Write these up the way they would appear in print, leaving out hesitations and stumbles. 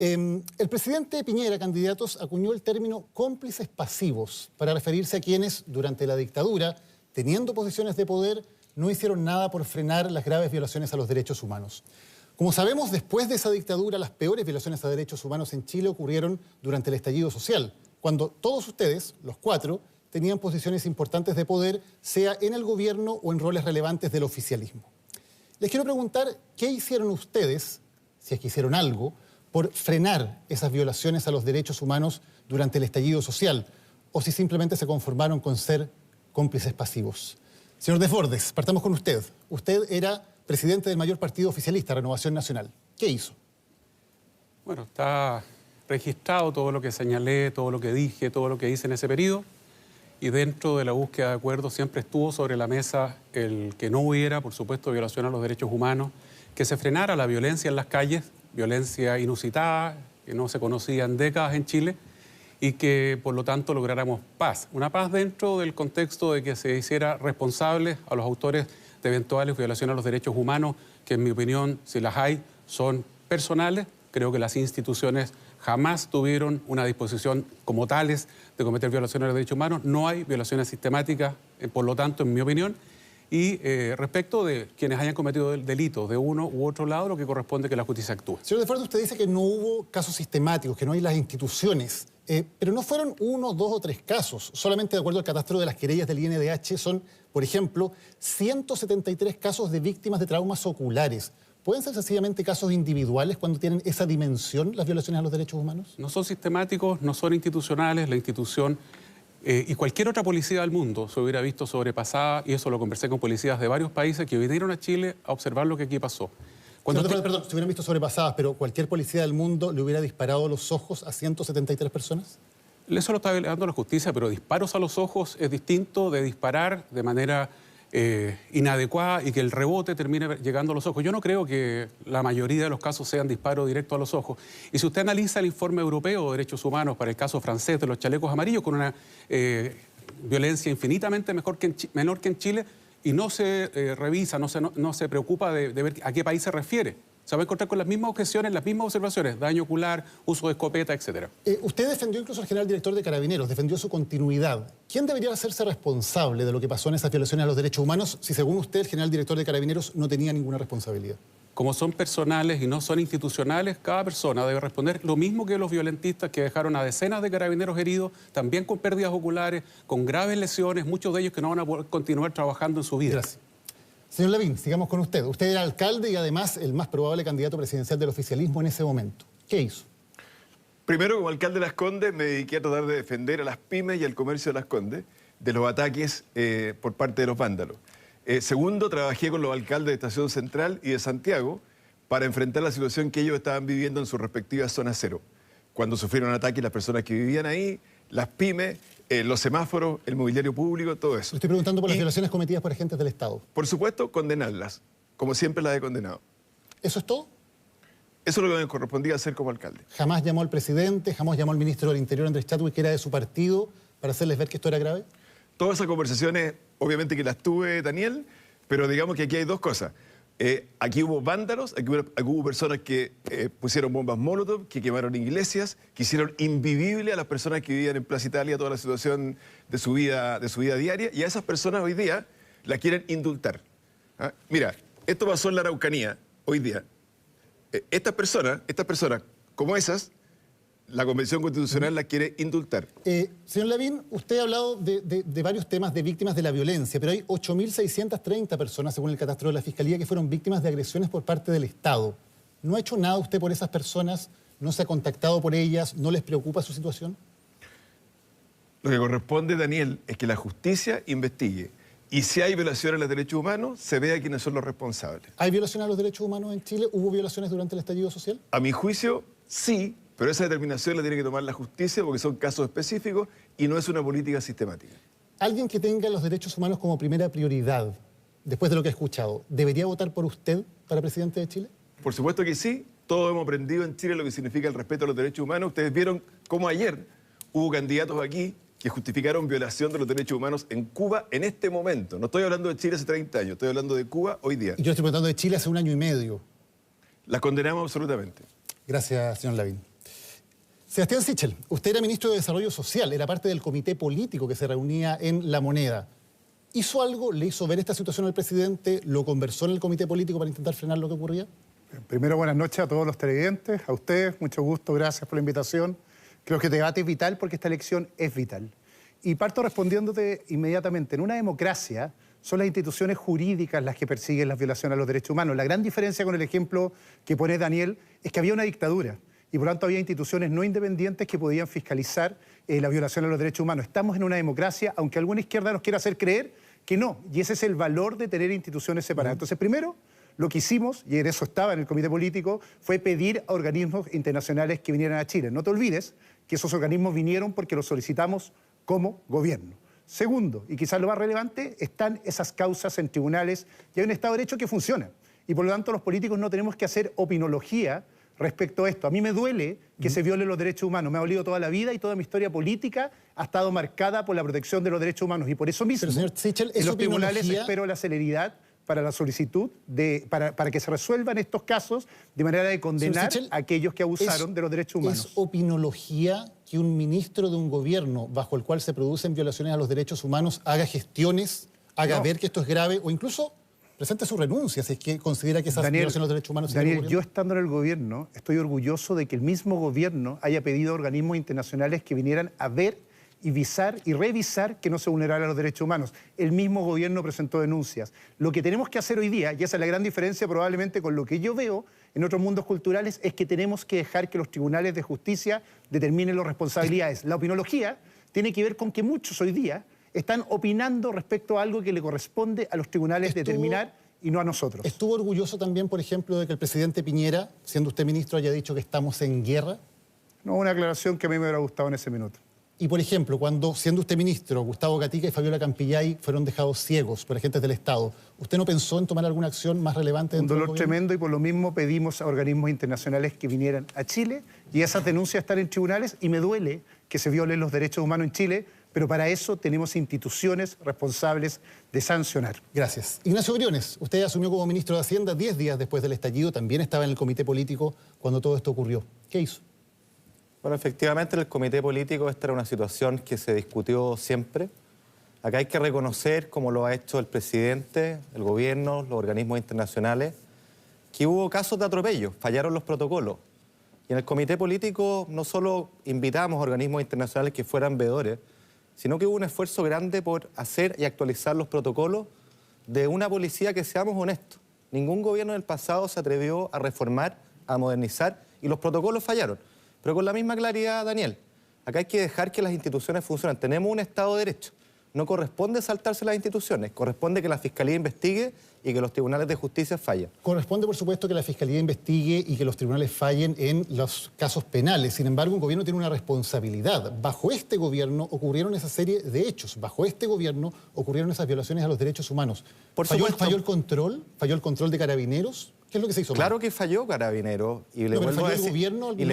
El presidente Piñera, candidatos, acuñó el término cómplices pasivos para referirse a quienes, durante la dictadura, teniendo posiciones de poder, no hicieron nada por frenar las graves violaciones a los derechos humanos. Como sabemos, después de esa dictadura, las peores violaciones a derechos humanos en Chile ocurrieron durante el estallido social, cuando todos ustedes, los cuatro, tenían posiciones importantes de poder, sea en el gobierno o en roles relevantes del oficialismo. Les quiero preguntar, ¿qué hicieron ustedes, si es que hicieron algo, por frenar esas violaciones a los derechos humanos durante el estallido social? ¿O si simplemente se conformaron con ser cómplices pasivos? Señor Desbordes, partamos con usted. Usted era presidente del mayor partido oficialista, Renovación Nacional. ¿Qué hizo? Bueno, está registrado todo lo que señalé, todo lo que dije, todo lo que hice en ese periodo. Y dentro de la búsqueda de acuerdo siempre estuvo sobre la mesa el que no hubiera, por supuesto, violación a los derechos humanos, que se frenara la violencia en las calles, violencia inusitada, que no se conocía en décadas en Chile, y que, por lo tanto, lográramos paz. Una paz dentro del contexto de que se hiciera responsable a los autores de eventuales violaciones a los derechos humanos, que en mi opinión, si las hay, son personales. Creo que las instituciones jamás tuvieron una disposición como tales de cometer violaciones a los derechos humanos. No hay violaciones sistemáticas, por lo tanto, en mi opinión. Y respecto de quienes hayan cometido delitos de uno u otro lado, lo que corresponde es que la justicia actúe. Señor Desbordes, usted dice que no hubo casos sistemáticos, que no hay las instituciones, pero no fueron 1, 2 o 3 casos. Solamente de acuerdo al catastro de las querellas del INDH son, por ejemplo, 173 casos de víctimas de traumas oculares. ¿Pueden ser sencillamente casos individuales cuando tienen esa dimensión las violaciones a los derechos humanos? No son sistemáticos, no son institucionales. La institución y cualquier otra policía del mundo se hubiera visto sobrepasada, y eso lo conversé con policías de varios países que vinieron a Chile a observar lo que aquí pasó. Perdón, se hubieran visto sobrepasadas, pero ¿cualquier policía del mundo le hubiera disparado los ojos a 173 personas? Eso lo está velando la justicia, pero disparos a los ojos es distinto de disparar de manera inadecuada y que el rebote termine llegando a los ojos. Yo no creo que la mayoría de los casos sean disparos directos a los ojos. Y si usted analiza el informe europeo de derechos humanos para el caso francés de los chalecos amarillos, con una violencia infinitamente menor que en Chile, y no se revisa, no se preocupa de ver a qué país se refiere, se va a encontrar con las mismas objeciones, las mismas observaciones: daño ocular, uso de escopeta, etc. Usted defendió incluso al general director de Carabineros, defendió su continuidad. ¿Quién debería hacerse responsable de lo que pasó en esas violaciones a los derechos humanos si, según usted, el general director de Carabineros no tenía ninguna responsabilidad? Como son personales y no son institucionales, cada persona debe responder lo mismo que los violentistas que dejaron a decenas de carabineros heridos, también con pérdidas oculares, con graves lesiones, muchos de ellos que no van a poder continuar trabajando en su vida. Gracias. Señor Lavín, sigamos con usted. Usted era alcalde y además el más probable candidato presidencial del oficialismo en ese momento. ¿Qué hizo? Primero, como alcalde de Las Condes, me dediqué a tratar de defender a las pymes y al comercio de Las Condes de los ataques por parte de los vándalos. Segundo, trabajé con los alcaldes de Estación Central y de Santiago para enfrentar la situación que ellos estaban viviendo en sus respectivas zonas cero. Cuando sufrieron ataques las personas que vivían ahí, las pymes, los semáforos, el mobiliario público, todo eso. Le estoy preguntando por las violaciones cometidas por agentes del Estado. Por supuesto, condenarlas, como siempre las he condenado. ¿Eso es todo? Eso es lo que me correspondía hacer como alcalde. ¿Jamás llamó al presidente, jamás llamó al ministro del Interior, Andrés Chadwick, que era de su partido, para hacerles ver que esto era grave? Todas esas conversaciones, obviamente que las tuve, Daniel, pero digamos que aquí hay dos cosas. Aquí hubo vándalos, aquí hubo personas que pusieron bombas Molotov, que quemaron iglesias, que hicieron invivible a las personas que vivían en Plaza Italia toda la situación de su vida diaria, y a esas personas hoy día las quieren indultar. ¿Ah? Mira, esto pasó en la Araucanía hoy día. Estas personas, como esas, la Convención Constitucional las quiere indultar. Señor Lavín, usted ha hablado de varios temas de víctimas de la violencia, pero hay 8.630 personas, según el catastro de la Fiscalía, que fueron víctimas de agresiones por parte del Estado. ¿No ha hecho nada usted por esas personas? ¿No se ha contactado por ellas? ¿No les preocupa su situación? Lo que corresponde, Daniel, es que la justicia investigue. Y si hay violaciones a los derechos humanos, se vea quiénes son los responsables. ¿Hay violaciones a los derechos humanos en Chile? ¿Hubo violaciones durante el estallido social? A mi juicio, sí, pero esa determinación la tiene que tomar la justicia porque son casos específicos y no es una política sistemática. Alguien que tenga los derechos humanos como primera prioridad, después de lo que he escuchado, ¿debería votar por usted para presidente de Chile? Por supuesto que sí. Todos hemos aprendido en Chile lo que significa el respeto a los derechos humanos. Ustedes vieron cómo ayer hubo candidatos aquí que justificaron violación de los derechos humanos en Cuba en este momento. No estoy hablando de Chile hace 30 años, estoy hablando de Cuba hoy día. Y yo estoy preguntando de Chile hace 1 año y medio. Las condenamos absolutamente. Gracias, señor Lavín. Sebastián Sichel, usted era ministro de Desarrollo Social, era parte del comité político que se reunía en La Moneda. ¿Hizo algo? ¿Le hizo ver esta situación al presidente? ¿Lo conversó en el comité político para intentar frenar lo que ocurría? Primero, buenas noches a todos los televidentes, a ustedes, mucho gusto, gracias por la invitación. Creo que el debate es vital porque esta elección es vital. Y parto respondiéndote inmediatamente. En una democracia son las instituciones jurídicas las que persiguen las violaciones a los derechos humanos. La gran diferencia con el ejemplo que pone Daniel es que había una dictadura y por lo tanto había instituciones no independientes que podían fiscalizar la violación a los derechos humanos. Estamos en una democracia, aunque alguna izquierda nos quiera hacer creer que no. Y ese es el valor de tener instituciones separadas. Entonces, primero, lo que hicimos, y en eso estaba en el comité político, fue pedir a organismos internacionales que vinieran a Chile. No te olvides que esos organismos vinieron porque los solicitamos como gobierno. Segundo, y quizás lo más relevante, están esas causas en tribunales y hay un Estado de Derecho que funciona. Y por lo tanto los políticos no tenemos que hacer opinología respecto a esto. A mí me duele que se violen los derechos humanos. Me ha dolido toda la vida y toda mi historia política ha estado marcada por la protección de los derechos humanos. Y por eso mismo, pero, señor Sichel, en los tribunales espero la celeridad para la solicitud, para que se resuelvan estos casos de manera de condenar a aquellos que abusaron de los derechos humanos. ¿Es opinología que un ministro de un gobierno bajo el cual se producen violaciones a los derechos humanos haga gestiones, haga ver que esto es grave o incluso presente su renuncia si es que considera que esas violaciones a los derechos humanos... Daniel, yo estando en el gobierno estoy orgulloso de que el mismo gobierno haya pedido a organismos internacionales que vinieran a ver y visar y revisar que no se vulneraran los derechos humanos. El mismo gobierno presentó denuncias. Lo que tenemos que hacer hoy día, y esa es la gran diferencia probablemente con lo que yo veo en otros mundos culturales, es que tenemos que dejar que los tribunales de justicia determinen las responsabilidades. La opinología tiene que ver con que muchos hoy día están opinando respecto a algo que le corresponde a los tribunales determinar y no a nosotros. ¿Estuvo orgulloso también, por ejemplo, de que el presidente Piñera, siendo usted ministro, haya dicho que estamos en guerra? No, una aclaración que a mí me hubiera gustado en ese minuto. Y, por ejemplo, cuando, siendo usted ministro, Gustavo Gatica y Fabiola Campillay fueron dejados ciegos por agentes del Estado, ¿usted no pensó en tomar alguna acción más relevante dentro del gobierno? Un dolor tremendo y por lo mismo pedimos a organismos internacionales que vinieran a Chile y esas denuncias están en tribunales y me duele que se violen los derechos humanos en Chile, pero para eso tenemos instituciones responsables de sancionar. Gracias. Ignacio Briones, usted asumió como ministro de Hacienda 10 días después del estallido, también estaba en el comité político cuando todo esto ocurrió. ¿Qué hizo? Bueno, efectivamente en el comité político esta era una situación que se discutió siempre. Acá hay que reconocer, como lo ha hecho el presidente, el gobierno, los organismos internacionales, que hubo casos de atropello, fallaron los protocolos. Y en el comité político no solo invitamos a organismos internacionales que fueran veedores, sino que hubo un esfuerzo grande por hacer y actualizar los protocolos de una policía que, seamos honestos, ningún gobierno del pasado se atrevió a reformar, a modernizar y los protocolos fallaron. Pero con la misma claridad, Daniel, acá hay que dejar que las instituciones funcionen. Tenemos un Estado de Derecho. No corresponde saltarse las instituciones, corresponde que la Fiscalía investigue y que los tribunales de justicia fallen. Corresponde, por supuesto, que la Fiscalía investigue y que los tribunales fallen en los casos penales. Sin embargo, un gobierno tiene una responsabilidad. Bajo este gobierno ocurrieron esa serie de hechos. Bajo este gobierno ocurrieron esas violaciones a los derechos humanos. ¿Falló el control? ¿Falló el control de Carabineros? ¿Qué es lo que se hizo mal? Claro que falló Carabineros. Y le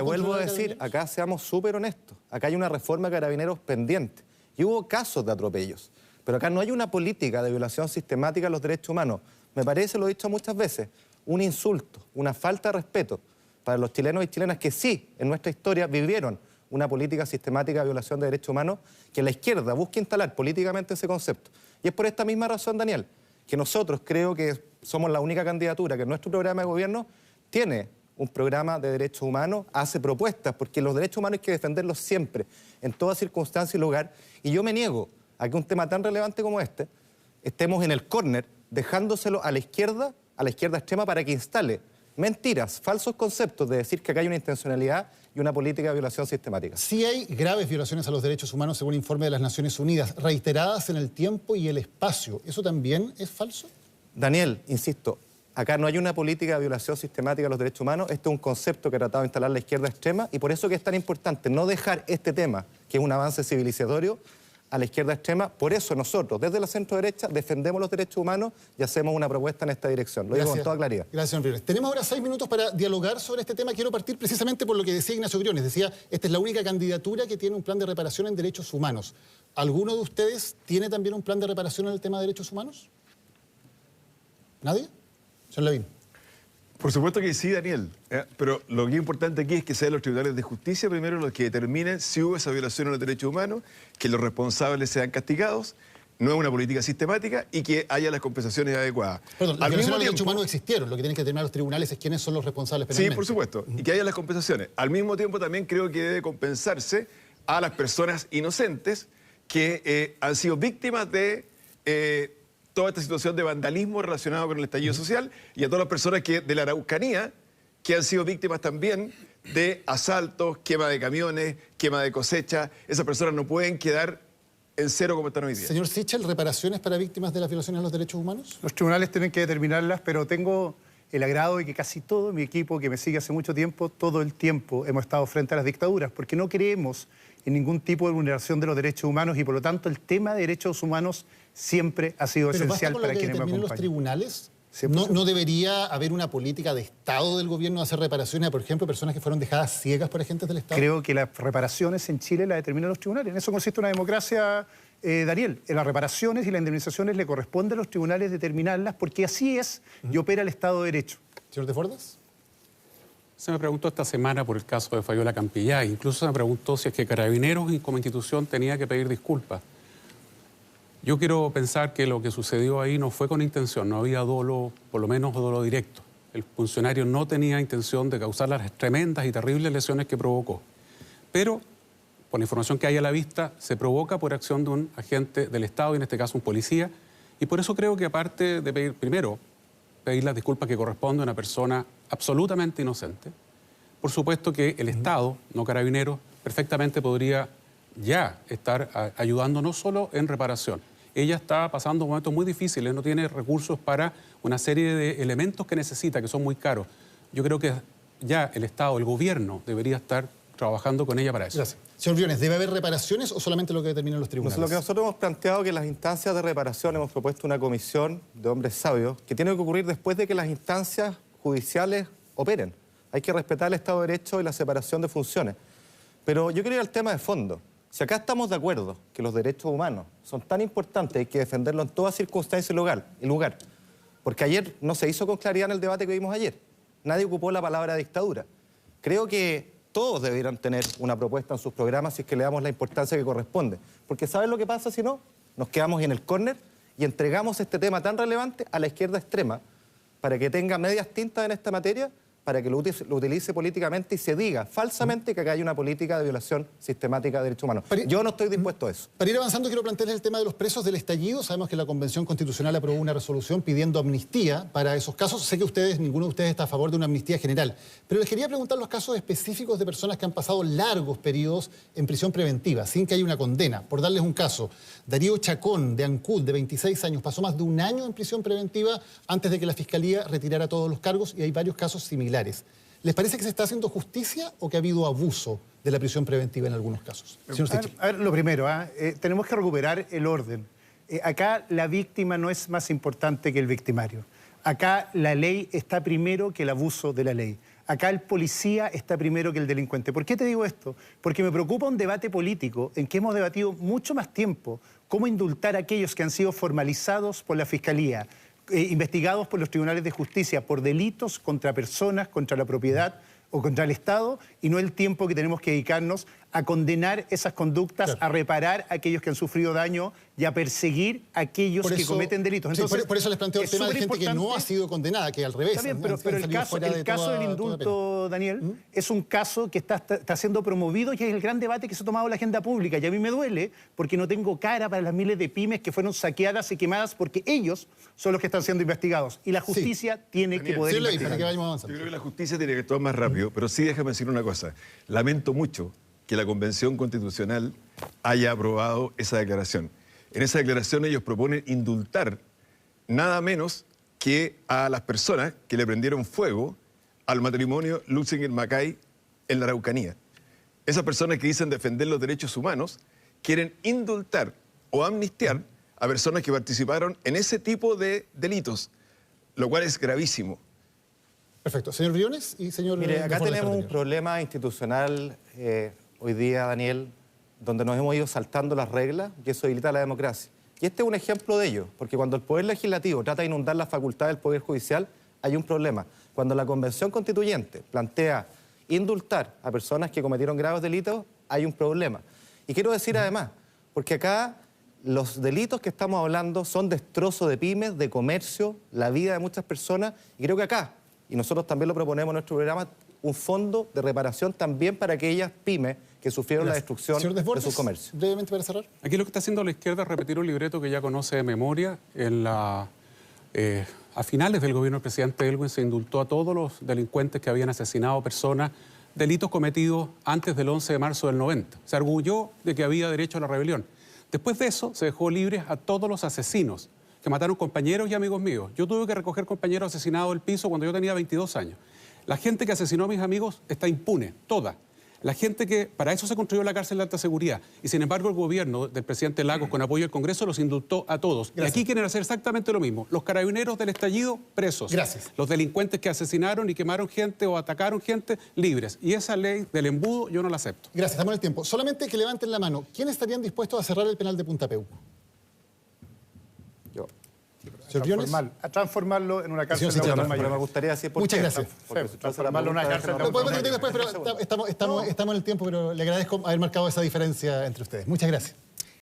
vuelvo a decir, acá seamos súper honestos. Acá hay una reforma de Carabineros pendiente. Y hubo casos de atropellos. Pero acá no hay una política de violación sistemática de los derechos humanos. Me parece, lo he dicho muchas veces, un insulto, una falta de respeto para los chilenos y chilenas que sí, en nuestra historia, vivieron una política sistemática de violación de derechos humanos, que la izquierda busca instalar políticamente ese concepto. Y es por esta misma razón, Daniel, que nosotros creo que somos la única candidatura que en nuestro programa de gobierno tiene un programa de derechos humanos, hace propuestas, porque los derechos humanos hay que defenderlos siempre, en toda circunstancia y lugar. Y yo me niego a que un tema tan relevante como este estemos en el córner, dejándoselo a la izquierda extrema para que instale mentiras, falsos conceptos de decir que acá hay una intencionalidad y una política de violación sistemática. Sí hay graves violaciones a los derechos humanos según informe de las Naciones Unidas, reiteradas en el tiempo y el espacio. ¿Eso también es falso? Daniel, insisto, acá no hay una política de violación sistemática de los derechos humanos. Este es un concepto que ha tratado de instalar la izquierda extrema y por eso que es tan importante no dejar este tema, que es un avance civilizatorio, a la izquierda extrema. Por eso nosotros, desde la centro-derecha, defendemos los derechos humanos y hacemos una propuesta en esta dirección. Lo digo con toda claridad. Gracias, señor Briones. Tenemos ahora 6 minutos para dialogar sobre este tema. Quiero partir precisamente por lo que decía Ignacio Briones. Decía, esta es la única candidatura que tiene un plan de reparación en derechos humanos. ¿Alguno de ustedes tiene también un plan de reparación en el tema de derechos humanos? ¿Nadie? Señor Lavín. Por supuesto que sí, Daniel. Pero lo que es importante aquí es que sean los tribunales de justicia primero los que determinen si hubo esa violación a los derechos humanos, que los responsables sean castigados, no es una política sistemática y que haya las compensaciones adecuadas. Perdón, las violaciones a los derechos humanos existieron. Lo que tienen que determinar los tribunales es quiénes son los responsables penalmente. Sí, por supuesto. Y que haya las compensaciones. Al mismo tiempo también creo que debe compensarse a las personas inocentes que han sido víctimas de toda esta situación de vandalismo relacionado con el estallido social y a todas las personas de la Araucanía que han sido víctimas también de asaltos, quema de camiones, quema de cosecha. Esas personas no pueden quedar en cero como están hoy día. Señor Sichel, ¿reparaciones para víctimas de las violaciones a los derechos humanos? Los tribunales tienen que determinarlas, pero tengo el agrado de que casi todo mi equipo, que me sigue hace mucho tiempo, todo el tiempo hemos estado frente a las dictaduras, porque no creemos en ningún tipo de vulneración de los derechos humanos y por lo tanto el tema de derechos humanos siempre ha sido esencial para quienes me acompañan. ¿Los tribunales? ¿No debería haber una política de Estado del gobierno de hacer reparaciones a, por ejemplo, personas que fueron dejadas ciegas por agentes del Estado? Creo que las reparaciones en Chile las determinan los tribunales. En eso consiste una democracia, Daniel. En las reparaciones y las indemnizaciones le corresponde a los tribunales determinarlas porque así es y opera el Estado de Derecho. Señor de Fordas. Se me preguntó esta semana por el caso de Fayola Campillay. Incluso se me preguntó si es que Carabineros como institución tenía que pedir disculpas. Yo quiero pensar que lo que sucedió ahí no fue con intención, no había dolo, por lo menos dolo directo. El funcionario no tenía intención de causar las tremendas y terribles lesiones que provocó. Pero, por la información que hay a la vista, se provoca por acción de un agente del Estado, y en este caso un policía, y por eso creo que aparte de pedir, primero, pedir las disculpas que corresponde a una persona absolutamente inocente, por supuesto que el Estado, no Carabineros, perfectamente podría ya estar ayudando no solo en reparación. Ella está pasando momentos muy difíciles, no tiene recursos para una serie de elementos que necesita, que son muy caros. Yo creo que ya el Estado, el gobierno, debería estar trabajando con ella para eso. Gracias. Señor Briones, ¿debe haber reparaciones o solamente lo que determinan los tribunales? Lo que nosotros hemos planteado que en las instancias de reparación hemos propuesto una comisión de hombres sabios que tiene que ocurrir después de que las instancias judiciales operen. Hay que respetar el Estado de Derecho y la separación de funciones. Pero yo quiero ir al tema de fondo. Si acá estamos de acuerdo que los derechos humanos son tan importantes, hay que defenderlos en toda circunstancia y lugar. Porque ayer no se hizo con claridad en el debate que vimos ayer. Nadie ocupó la palabra dictadura. Creo que todos deberían tener una propuesta en sus programas si es que le damos la importancia que corresponde. Porque ¿saben lo que pasa si no? Nos quedamos en el córner y entregamos este tema tan relevante a la izquierda extrema para que tenga medias tintas en esta materia, para que lo utilice políticamente y se diga falsamente que acá hay una política de violación sistemática de derechos humanos. Yo no estoy dispuesto a eso. Para ir avanzando, quiero plantearles el tema de los presos del estallido. Sabemos que la Convención Constitucional aprobó una resolución pidiendo amnistía para esos casos. Sé que ninguno de ustedes está a favor de una amnistía general, pero les quería preguntar los casos específicos de personas que han pasado largos periodos en prisión preventiva, sin que haya una condena. Por darles un caso, Darío Chacón, de Ancud, de 26 años, pasó más de un año en prisión preventiva antes de que la Fiscalía retirara todos los cargos y hay varios casos similares. ¿Les parece que se está haciendo justicia o que ha habido abuso de la prisión preventiva en algunos casos? A ver, lo primero, tenemos que recuperar el orden. Acá la víctima no es más importante que el victimario. Acá la ley está primero que el abuso de la ley. Acá el policía está primero que el delincuente. ¿Por qué te digo esto? Porque me preocupa un debate político en que hemos debatido mucho más tiempo cómo indultar a aquellos que han sido formalizados por la Fiscalía, investigados por los tribunales de justicia por delitos contra personas, contra la propiedad o contra el Estado, y no el tiempo que tenemos que dedicarnos a condenar esas conductas, claro, a reparar a aquellos que han sufrido daño y a perseguir a aquellos que cometen delitos. Entonces, sí, por eso les planteo el tema de gente que no ha sido condenada, que al revés. Está bien, pero el caso del indulto, Daniel, es un caso que está siendo promovido y es el gran debate que se ha tomado en la agenda pública. Y a mí me duele porque no tengo cara para las miles de pymes que fueron saqueadas y quemadas porque ellos son los que están siendo investigados. Y la justicia tiene que poder investigar. Para que vayamos avanzando. Yo creo que la justicia tiene que actuar más rápido, pero sí déjame decir una cosa. Lamento mucho que la Convención Constitucional haya aprobado esa declaración. En esa declaración ellos proponen indultar nada menos que a las personas que le prendieron fuego al matrimonio Lusinger-Macay en la Araucanía. Esas personas que dicen defender los derechos humanos quieren indultar o amnistiar a personas que participaron en ese tipo de delitos, lo cual es gravísimo. Perfecto. Señor Briones y señor... Mire, acá tenemos un problema institucional hoy día, Daniel, donde nos hemos ido saltando las reglas y eso debilita la democracia. Y este es un ejemplo de ello, porque cuando el Poder Legislativo trata de inundar la facultad del Poder Judicial, hay un problema. Cuando la Convención Constituyente plantea indultar a personas que cometieron graves delitos, hay un problema. Y quiero decir además, porque acá los delitos que estamos hablando son destrozo de pymes, de comercio, la vida de muchas personas, y creo que acá, y nosotros también lo proponemos en nuestro programa, un fondo de reparación también para aquellas pymes que sufrieron la destrucción de sus comercios. Brevemente para cerrar. Aquí lo que está haciendo la izquierda es repetir un libreto que ya conoce de memoria. A finales del gobierno del presidente Elwin se indultó a todos los delincuentes que habían asesinado personas, delitos cometidos antes del 11 de marzo del 90. Se arguyó de que había derecho a la rebelión. Después de eso se dejó libres a todos los asesinos que mataron compañeros y amigos míos. Yo tuve que recoger compañeros asesinados del piso cuando yo tenía 22 años. La gente que asesinó a mis amigos está impune, toda. La gente que, para eso se construyó la cárcel de alta seguridad. Y sin embargo el gobierno del presidente Lagos, con apoyo del Congreso, los indultó a todos. Gracias. Y aquí quieren hacer exactamente lo mismo. Los carabineros del estallido, presos. Gracias. Los delincuentes que asesinaron y quemaron gente o atacaron gente, libres. Y esa ley del embudo yo no la acepto. Gracias, estamos en el tiempo. Solamente que levanten la mano. ¿Quiénes estarían dispuestos a cerrar el penal de Punta Peuco? Yo. Transformarlo en una cárcel de adultos mayores. Me gustaría decir por Muchas gracias. Transformarlo en una cárcel de adultos mayores. Después, pero estamos en el tiempo, pero le agradezco haber marcado esa diferencia entre ustedes. Muchas gracias.